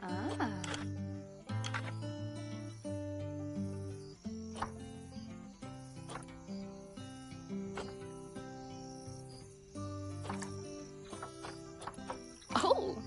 Ah. Oh.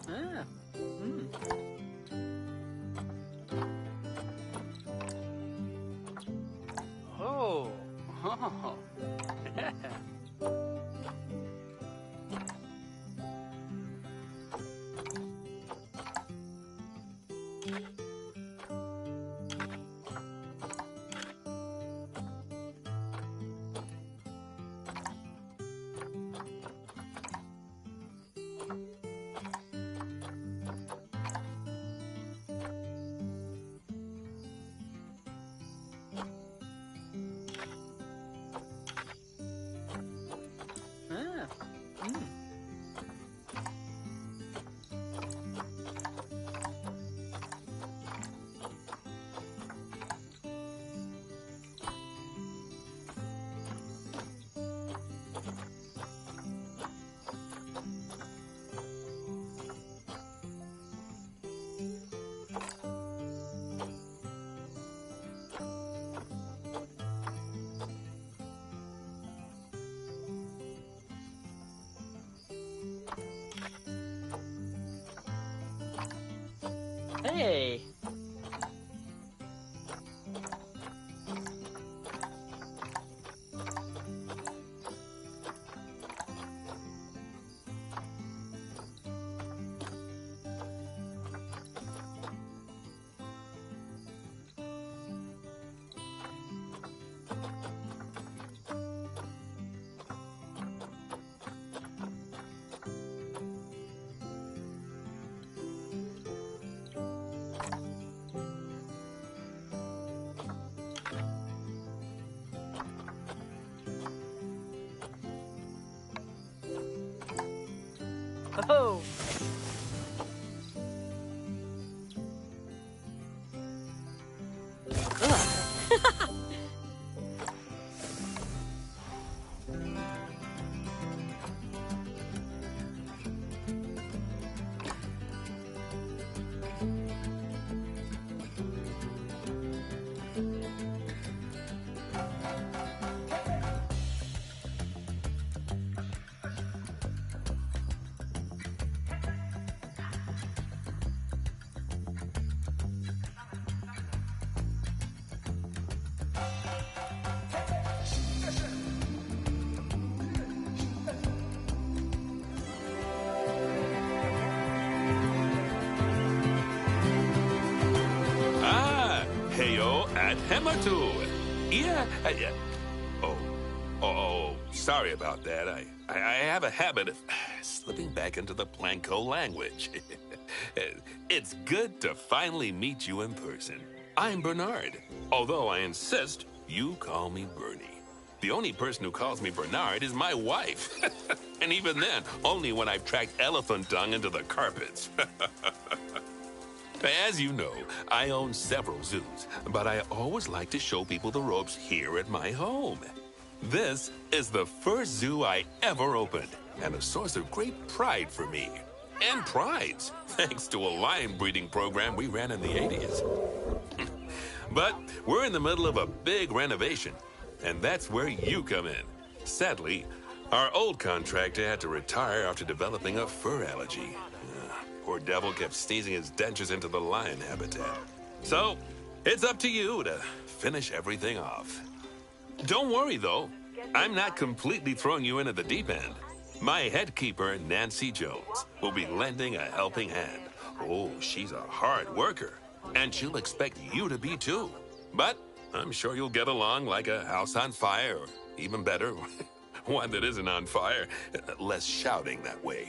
Ah. Mm. Oh. Oh. Ah. Mm. Hey. Oh. Ugh. Ah, heyo at Hematu. Yeah, oh, sorry about that. I have a habit of slipping back into the Planko language. It's good to finally meet you in person. I'm Bernard, although I insist you call me Bernie. The only person who calls me Bernard is my wife. And even then, only when I've tracked elephant dung into the carpets. As you know, I own several zoos, but I always like to show people the ropes here at my home. This is the first zoo I ever opened, and a source of great pride for me. and prides, thanks to a lion breeding program we ran in the 80s. But we're in the middle of a big renovation, and that's where you come in. Sadly, our old contractor had to retire after developing a fur allergy. Poor devil kept sneezing his dentures into the lion habitat. So, it's up to you to finish everything off. Don't worry, though. I'm not completely throwing you in at the deep end. My head keeper, Nancy Jones, will be lending a helping hand. Oh, she's a hard worker, and she'll expect you to be too. But I'm sure you'll get along like a house on fire, or even better, one that isn't on fire. Less shouting that way.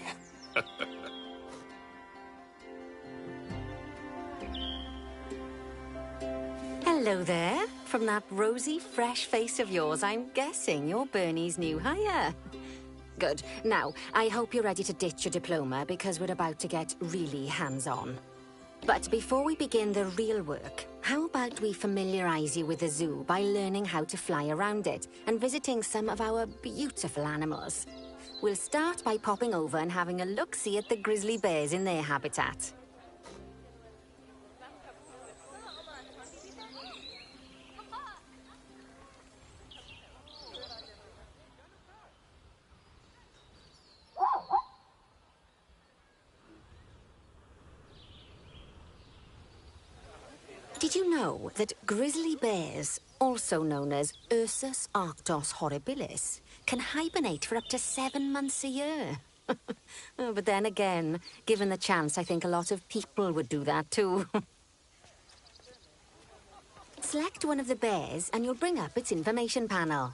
Hello there. From that rosy, fresh face of yours, I'm guessing you're Bernie's new hire. Good. Now, I hope you're ready to ditch your diploma because we're about to get really hands-on. But before we begin the real work, how about we familiarize you with the zoo by learning how to fly around it and visiting some of our beautiful animals? We'll start by popping over and having a look-see at the grizzly bears in their habitat. Did you know that grizzly bears, also known as Ursus arctos horribilis, can hibernate for up to 7 months a year? Oh, but then again, given the chance, I think a lot of people would do that too. Select one of the bears and you'll bring up its information panel.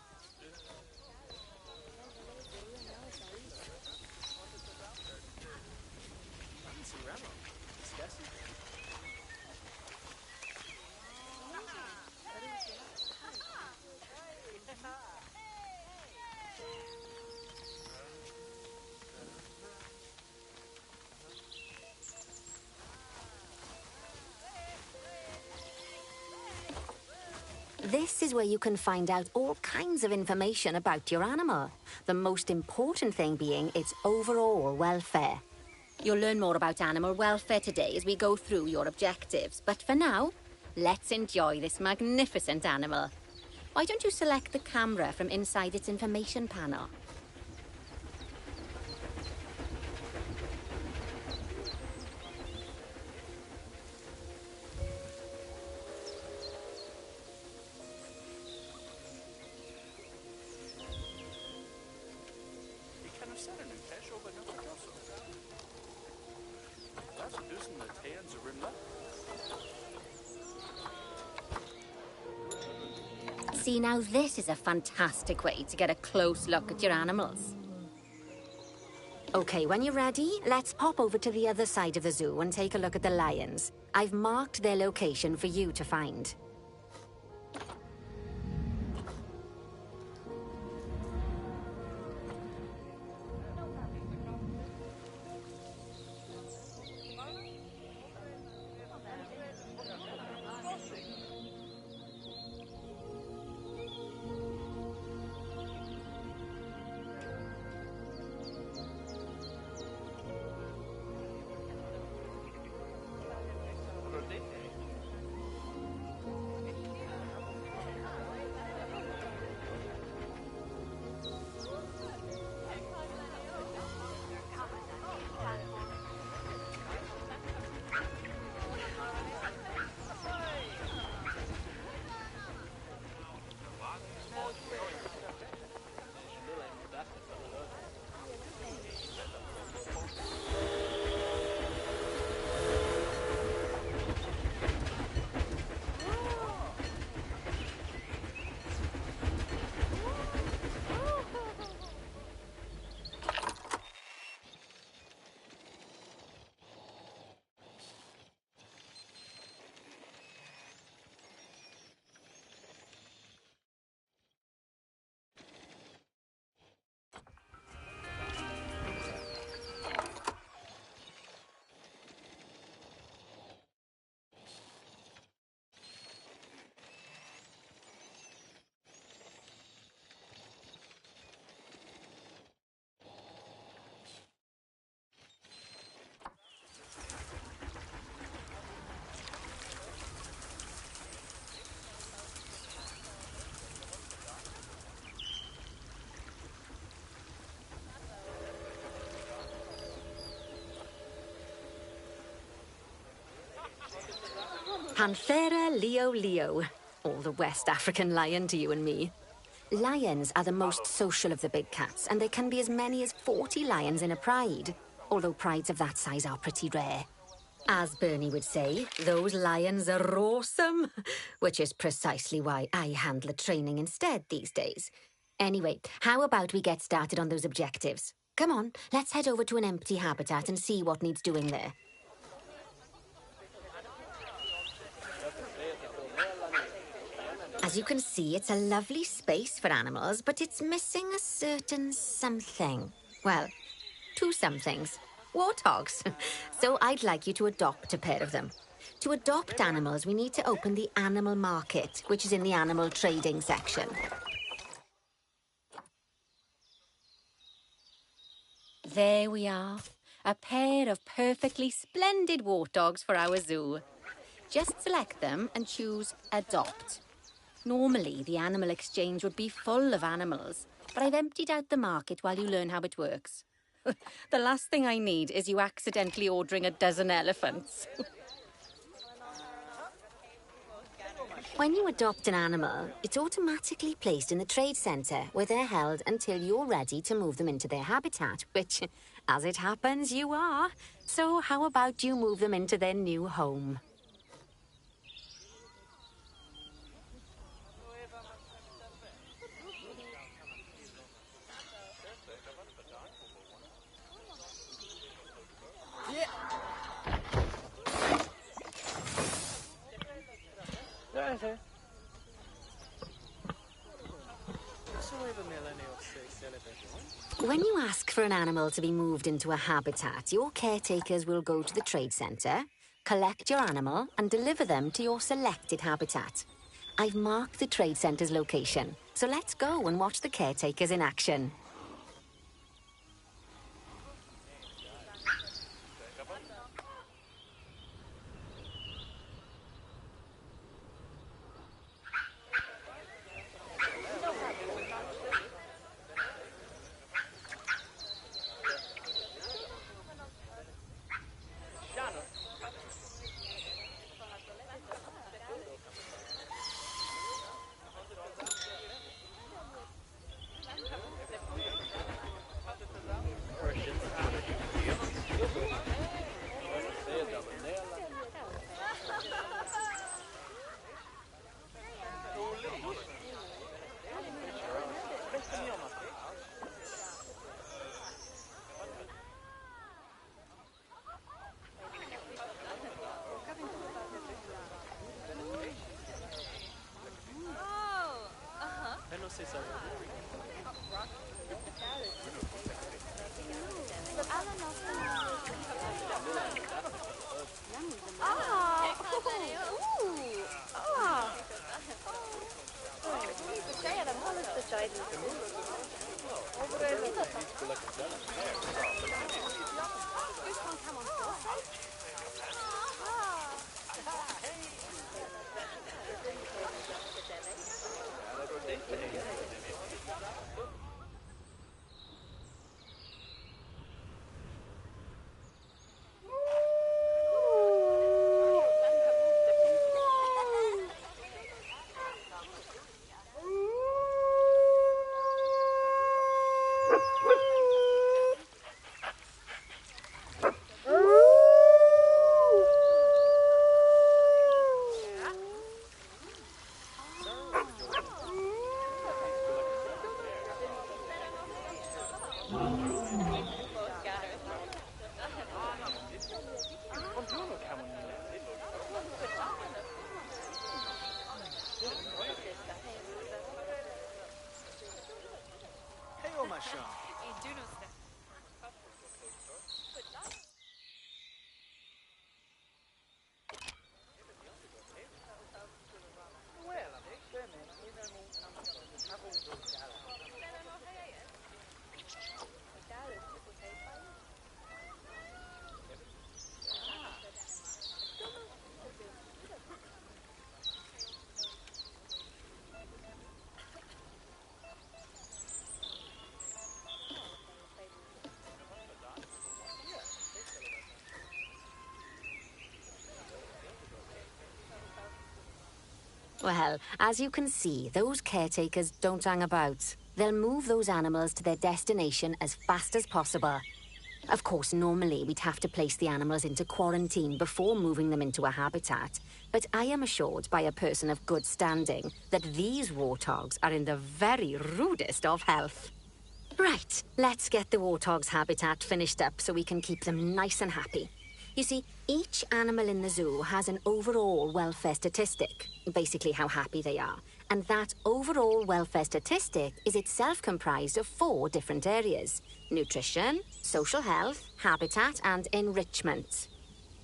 This is where you can find out all kinds of information about your animal. The most important thing being its overall welfare. You'll learn more about animal welfare today as we go through your objectives. But for now, let's enjoy this magnificent animal. Why don't you select the camera from inside its information panel? See, now this is a fantastic way to get a close look at your animals. Okay, when you're ready, let's pop over to the other side of the zoo and take a look at the lions. I've marked their location for you to find. Panthera leo leo, or the West African lion to you and me. Lions are the most social of the big cats, and there can be as many as 40 lions in a pride, although prides of that size are pretty rare. As Bernie would say, those lions are awesome, which is precisely why I handle the training instead these days. Anyway, how about we get started on those objectives? Come on, let's head over to an empty habitat and see what needs doing there. As you can see, it's a lovely space for animals, but it's missing a certain something. Well, two somethings. Warthogs. So I'd like you to adopt a pair of them. To adopt animals, we need to open the animal market, which is in the animal trading section. There we are. A pair of perfectly splendid warthogs for our zoo. Just select them and choose Adopt. Normally, the animal exchange would be full of animals, but I've emptied out the market while you learn how it works. The last thing I need is you accidentally ordering a dozen elephants. When you adopt an animal, it's automatically placed in the trade centre, where they're held until you're ready to move them into their habitat, which, as it happens, you are. So how about you move them into their new home? When you ask for an animal to be moved into a habitat, your caretakers will go to the trade centre, collect your animal, and deliver them to your selected habitat. I've marked the trade centre's location, so let's go and watch the caretakers in action. Well, as you can see, those caretakers don't hang about. They'll move those animals to their destination as fast as possible. Of course, normally we'd have to place the animals into quarantine before moving them into a habitat, but I am assured by a person of good standing that these warthogs are in the very rudest of health. Right, let's get the warthog's habitat finished up so we can keep them nice and happy. You see, each animal in the zoo has an overall welfare statistic, basically how happy they are. And that overall welfare statistic is itself comprised of 4 different areas: nutrition, social health, habitat, and enrichment.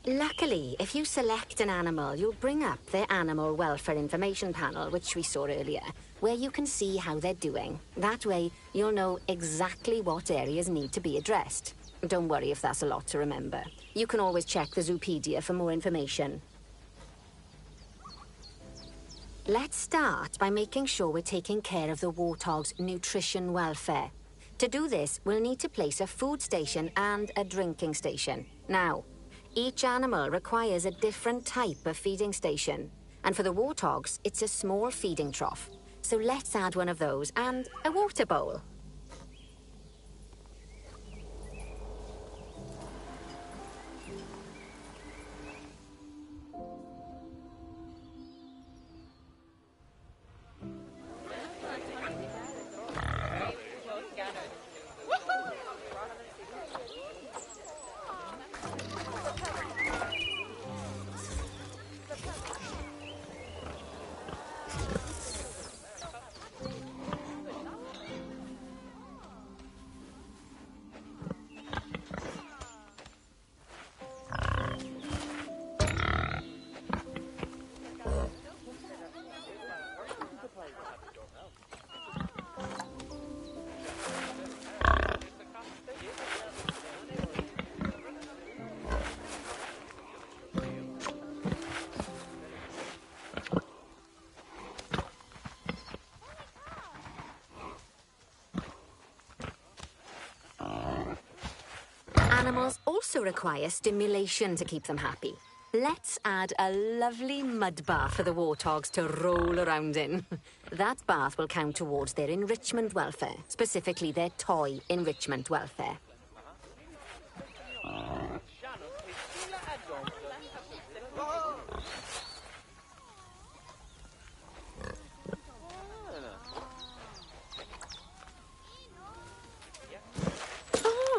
Luckily, if you select an animal, you'll bring up their animal welfare information panel, which we saw earlier, where you can see how they're doing. That way, you'll know exactly what areas need to be addressed. Don't worry if that's a lot to remember. You can always check the Zoopedia for more information. Let's start by making sure we're taking care of the warthog's nutrition welfare. To do this, we'll need to place a food station and a drinking station. Now, each animal requires a different type of feeding station. And for the warthogs, it's a small feeding trough. So let's add one of those and a water bowl. Animals also require stimulation to keep them happy. Let's add a lovely mud bath for the warthogs to roll around in. That bath will count towards their enrichment welfare, specifically their toy enrichment welfare.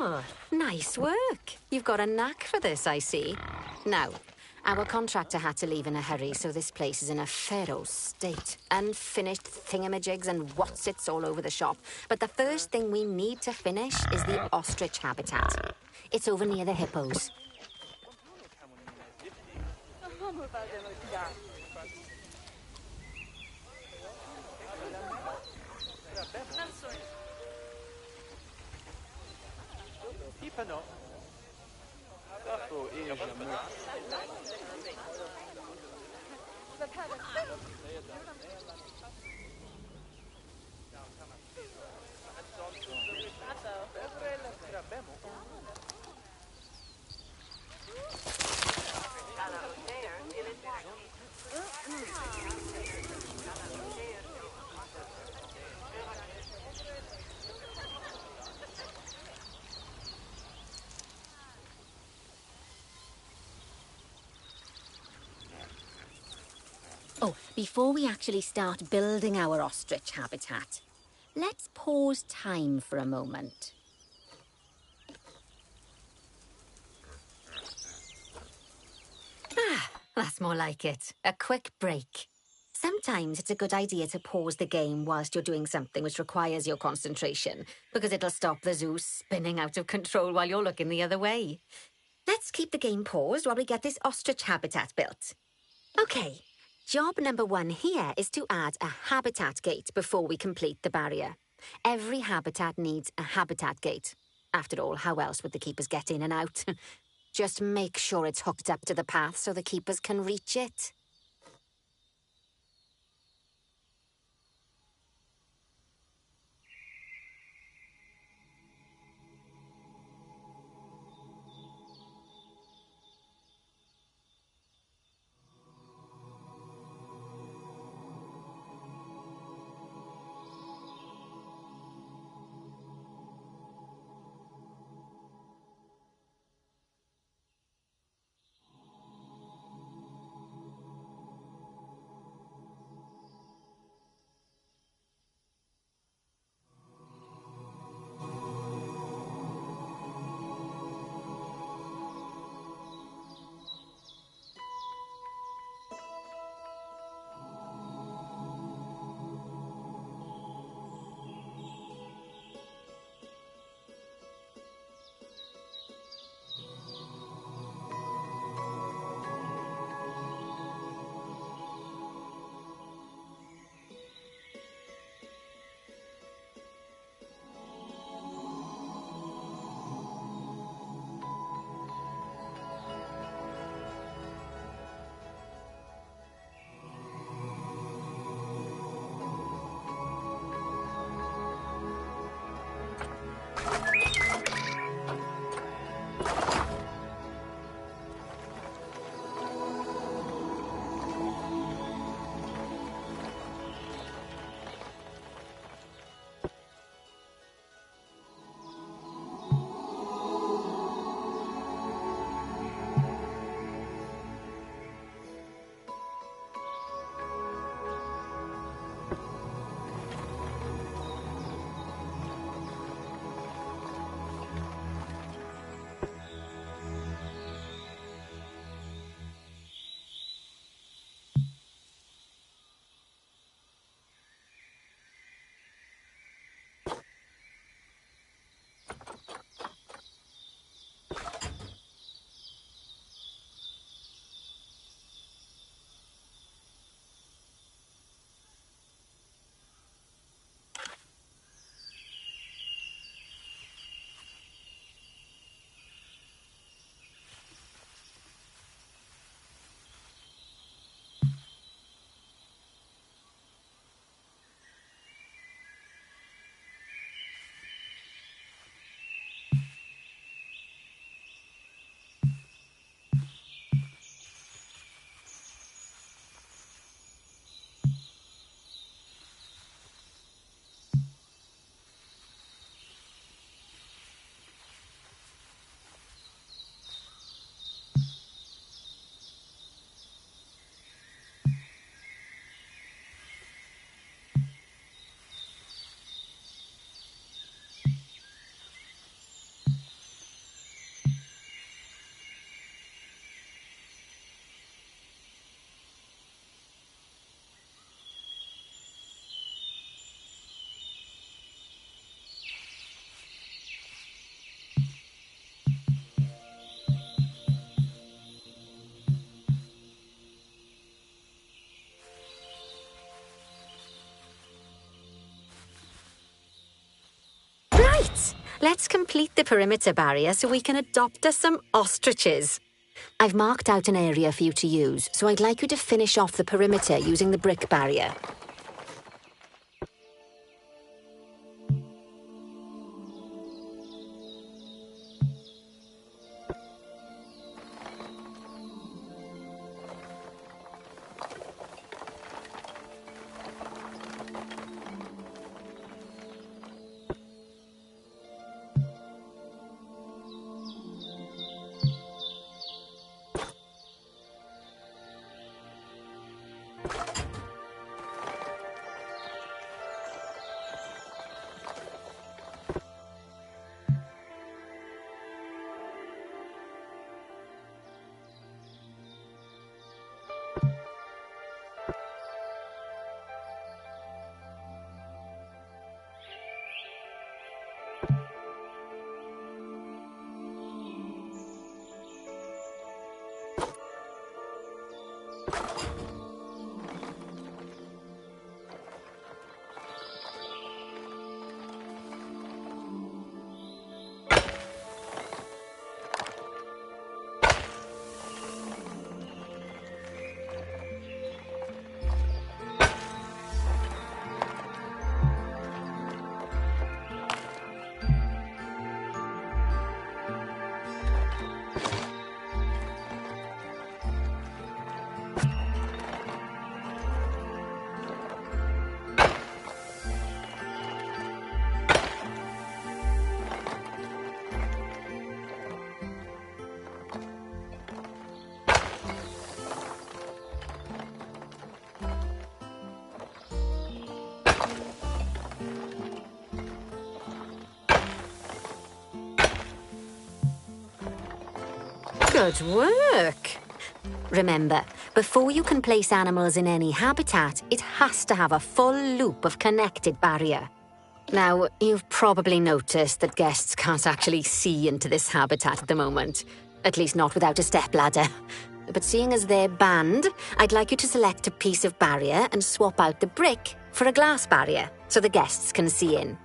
Oh, nice work. You've got a knack for this, I see. Now, our contractor had to leave in a hurry, so this place is in a pharaoh state. Unfinished thingamajigs and whatsits all over the shop. But the first thing we need to finish is the ostrich habitat. It's over near the hippos. Oh, before we actually start building our ostrich habitat, let's pause time for a moment. Ah, that's more like it. A quick break. Sometimes it's a good idea to pause the game whilst you're doing something which requires your concentration, because it'll stop the zoo spinning out of control while you're looking the other way. Let's keep the game paused while we get this ostrich habitat built. Okay. Job number 1 here is to add a habitat gate before we complete the barrier. Every habitat needs a habitat gate. After all, how else would the keepers get in and out? Just make sure it's hooked up to the path so the keepers can reach it. let's complete the perimeter barrier so we can adopt us some ostriches. I've marked out an area for you to use, so I'd like you to finish off the perimeter using the brick barrier. Good work! Remember, before you can place animals in any habitat, it has to have a full loop of connected barrier. Now, you've probably noticed that guests can't actually see into this habitat at the moment. At least not without a stepladder. But seeing as they're banned, I'd like you to select a piece of barrier and swap out the brick for a glass barrier, so the guests can see in.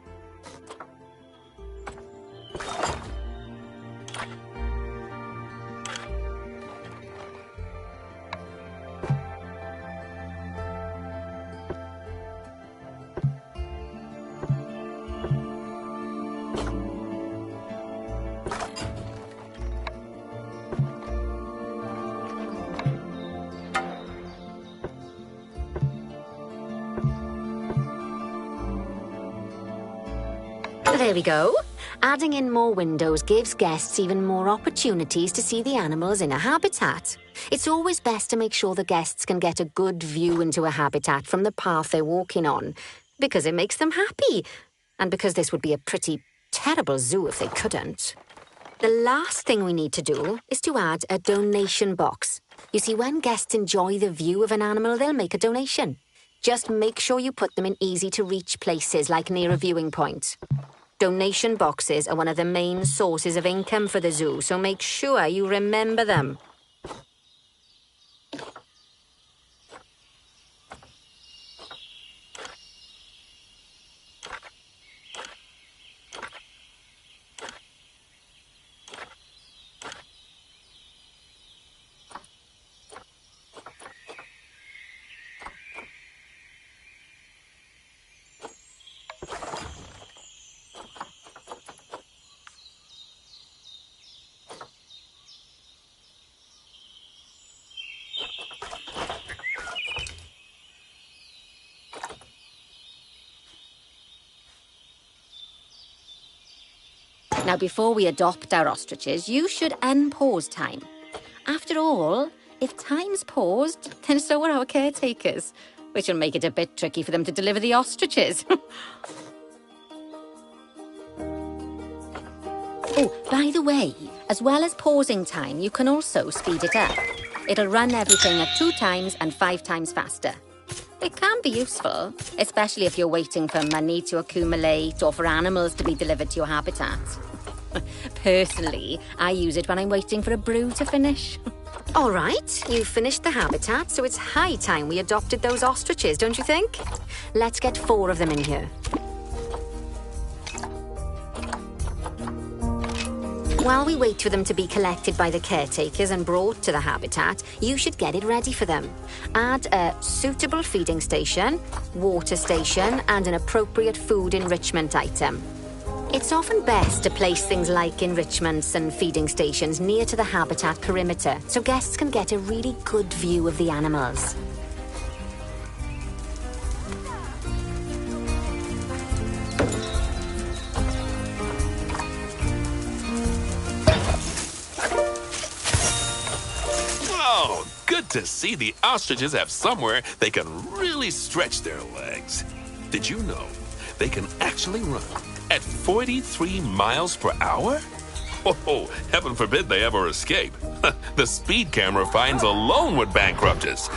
There we go. Adding in more windows gives guests even more opportunities to see the animals in a habitat. It's always best to make sure the guests can get a good view into a habitat from the path they're walking on, because it makes them happy, and because this would be a pretty terrible zoo if they couldn't. The last thing we need to do is to add a donation box. You see, when guests enjoy the view of an animal, they'll make a donation. Just make sure you put them in easy-to-reach places, like near a viewing point. Donation boxes are one of the main sources of income for the zoo, so make sure you remember them. Now, before we adopt our ostriches, you should unpause time. After all, if time's paused, then so are our caretakers, which will make it a bit tricky for them to deliver the ostriches. Oh, by the way, as well as pausing time, you can also speed it up. It'll run everything at 2 times and 5 times faster. It can be useful, especially if you're waiting for money to accumulate or for animals to be delivered to your habitat. Personally, I use it when I'm waiting for a brew to finish. All right, you've finished the habitat, so it's high time we adopted those ostriches, don't you think? Let's get 4 of them in here. While we wait for them to be collected by the caretakers and brought to the habitat, you should get it ready for them. Add a suitable feeding station, water station, and an appropriate food enrichment item. It's often best to place things like enrichments and feeding stations near to the habitat perimeter so guests can get a really good view of the animals. Oh, good to see the ostriches have somewhere they can really stretch their legs. Did you know they can actually run at 43 miles per hour? Oh, heaven forbid they ever escape. The speed camera fines alone would bankrupt us.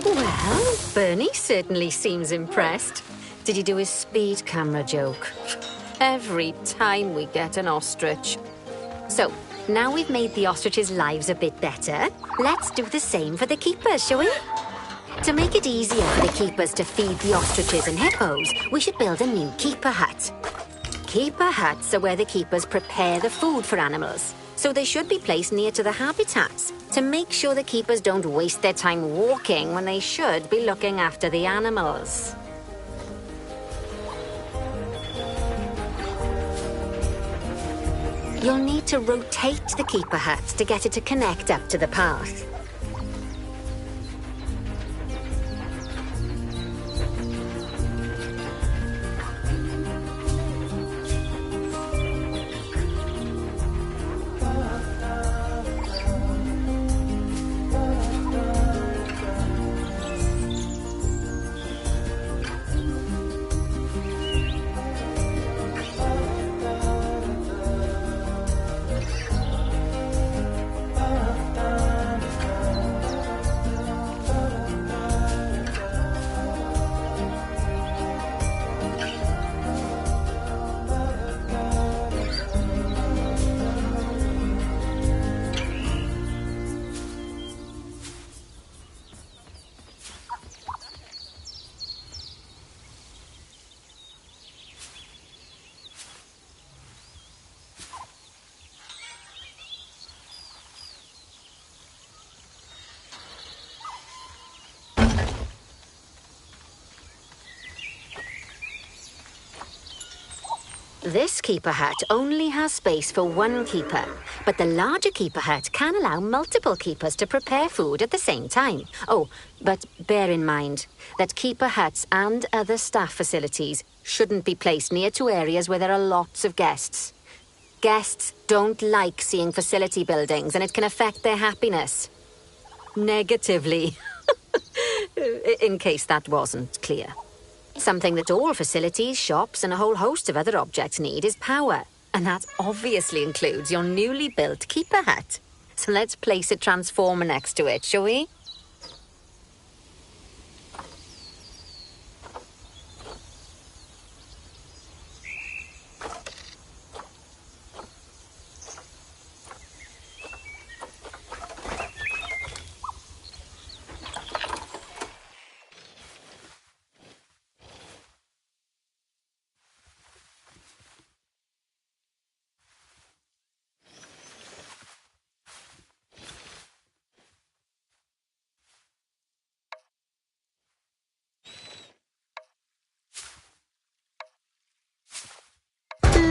Well, Bernie certainly seems impressed. Did you do his speed camera joke? Every time we get an ostrich. So, now we've made the ostriches' lives a bit better, let's do the same for the keepers, shall we? To make it easier for the keepers to feed the ostriches and hippos, we should build a new keeper hut. Keeper huts are where the keepers prepare the food for animals, so they should be placed near to the habitats to make sure the keepers don't waste their time walking when they should be looking after the animals. You'll need to rotate the keeper hut to get it to connect up to the path. This keeper hut only has space for one keeper, but the larger keeper hut can allow multiple keepers to prepare food at the same time. Oh, but bear in mind that keeper huts and other staff facilities shouldn't be placed near to areas where there are lots of guests. Guests don't like seeing facility buildings, and it can affect their happiness. Negatively. In case that wasn't clear. Something that all facilities, shops, and a whole host of other objects need is power. And that obviously includes your newly built keeper hut. So let's place a transformer next to it, shall we?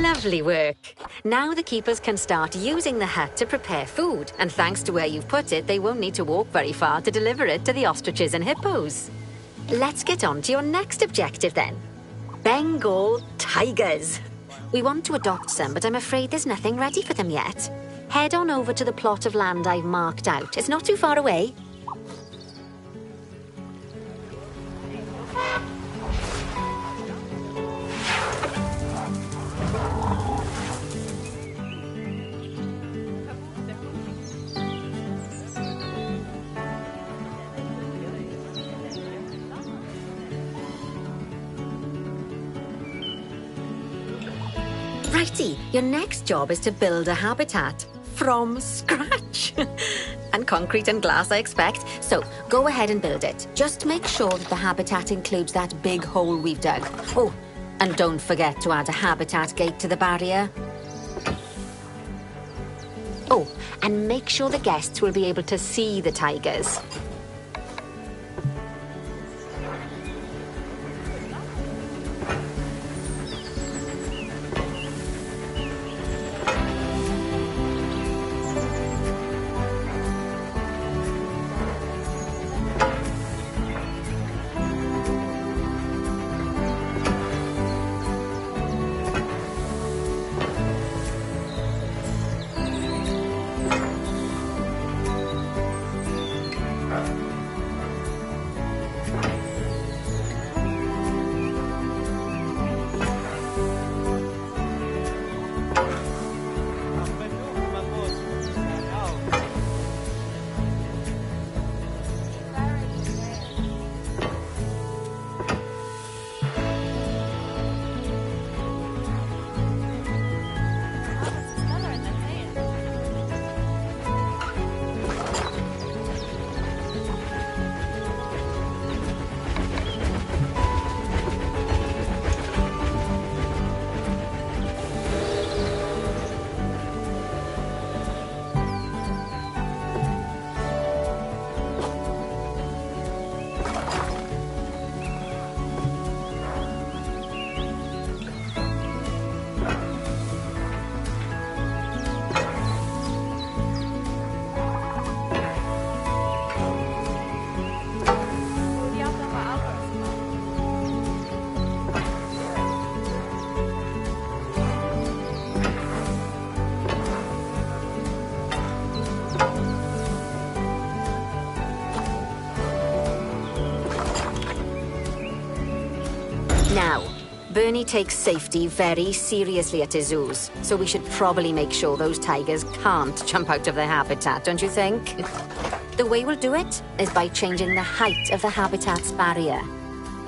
Lovely work. Now the keepers can start using the hut to prepare food, and thanks to where you've put it, they won't need to walk very far to deliver it to the ostriches and hippos. Let's get on to your next objective then. Bengal tigers. We want to adopt some, but I'm afraid there's nothing ready for them yet. Head on over to the plot of land I've marked out. It's not too far away. Righty, your next job is to build a habitat. from scratch. And concrete and glass, I expect. So, go ahead and build it. Just make sure that the habitat includes that big hole we've dug. Oh, and don't forget to add a habitat gate to the barrier. Oh, and make sure the guests will be able to see the tigers. Now, Bernie takes safety very seriously at his zoos, so we should probably make sure those tigers can't jump out of their habitat, don't you think? The way we'll do it is by changing the height of the habitat's barrier.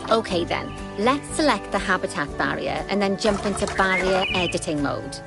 Okay then, let's select the habitat barrier and then jump into barrier editing mode.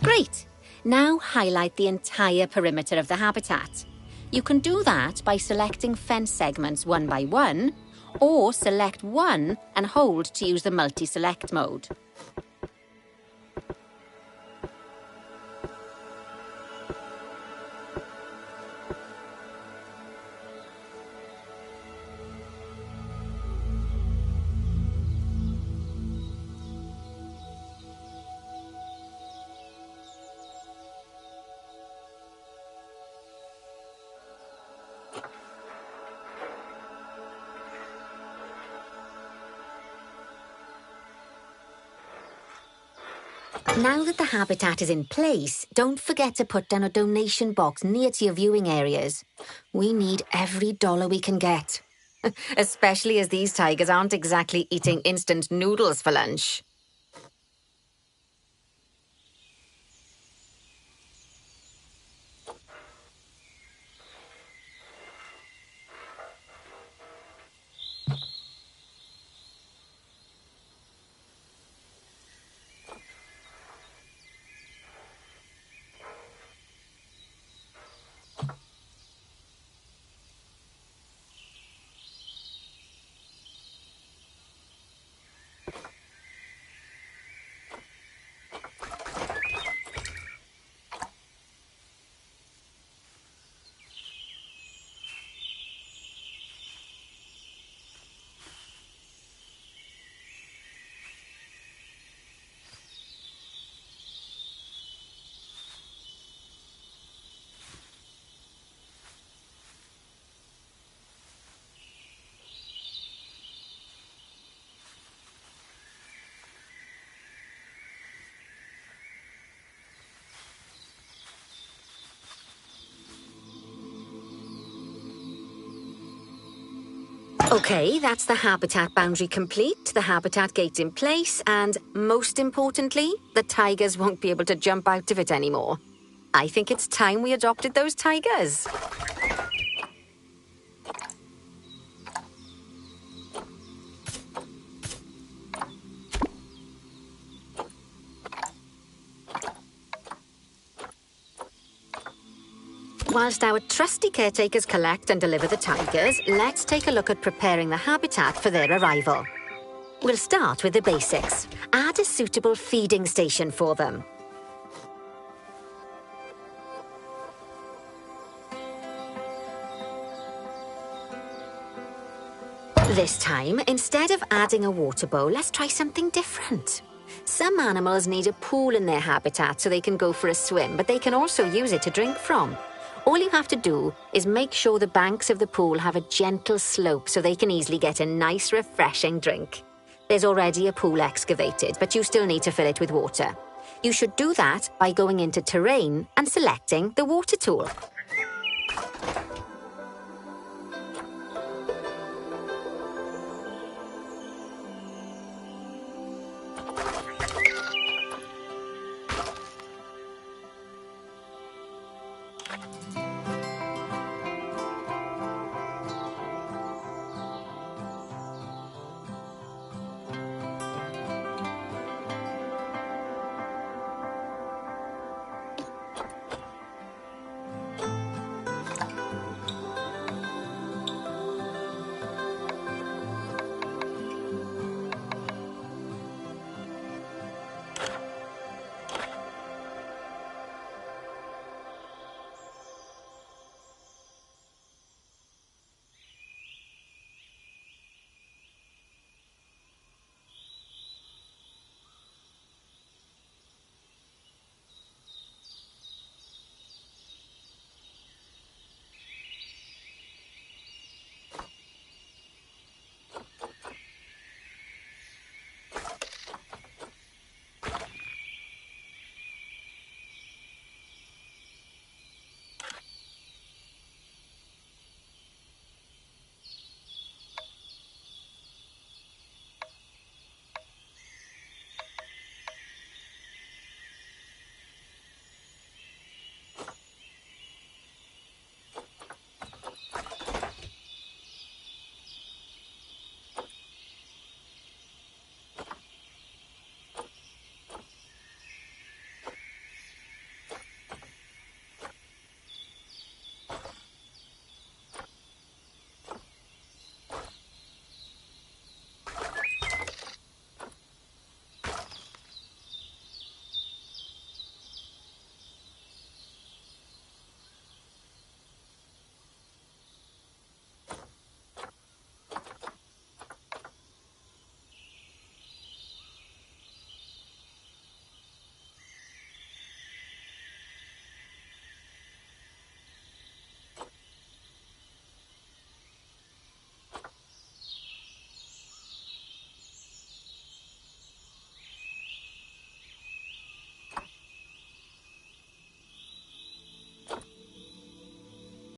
Great. Now highlight the entire perimeter of the habitat. You can do that by selecting fence segments one by one, or select one and hold to use the multi-select mode. Now that the habitat is in place, don't forget to put down a donation box near to your viewing areas. We need every dollar we can get. Especially as these tigers aren't exactly eating instant noodles for lunch. Okay, that's the habitat boundary complete, the habitat gate in place, and most importantly, the tigers won't be able to jump out of it anymore. I think it's time we adopted those tigers. Whilst our trusty caretakers collect and deliver the tigers, let's take a look at preparing the habitat for their arrival. We'll start with the basics. Add a suitable feeding station for them. This time, instead of adding a water bowl, let's try something different. Some animals need a pool in their habitat so they can go for a swim, but they can also use it to drink from. All you have to do is make sure the banks of the pool have a gentle slope so they can easily get a nice, refreshing drink. There's already a pool excavated, but you still need to fill it with water. You should do that by going into Terrain and selecting the water tool.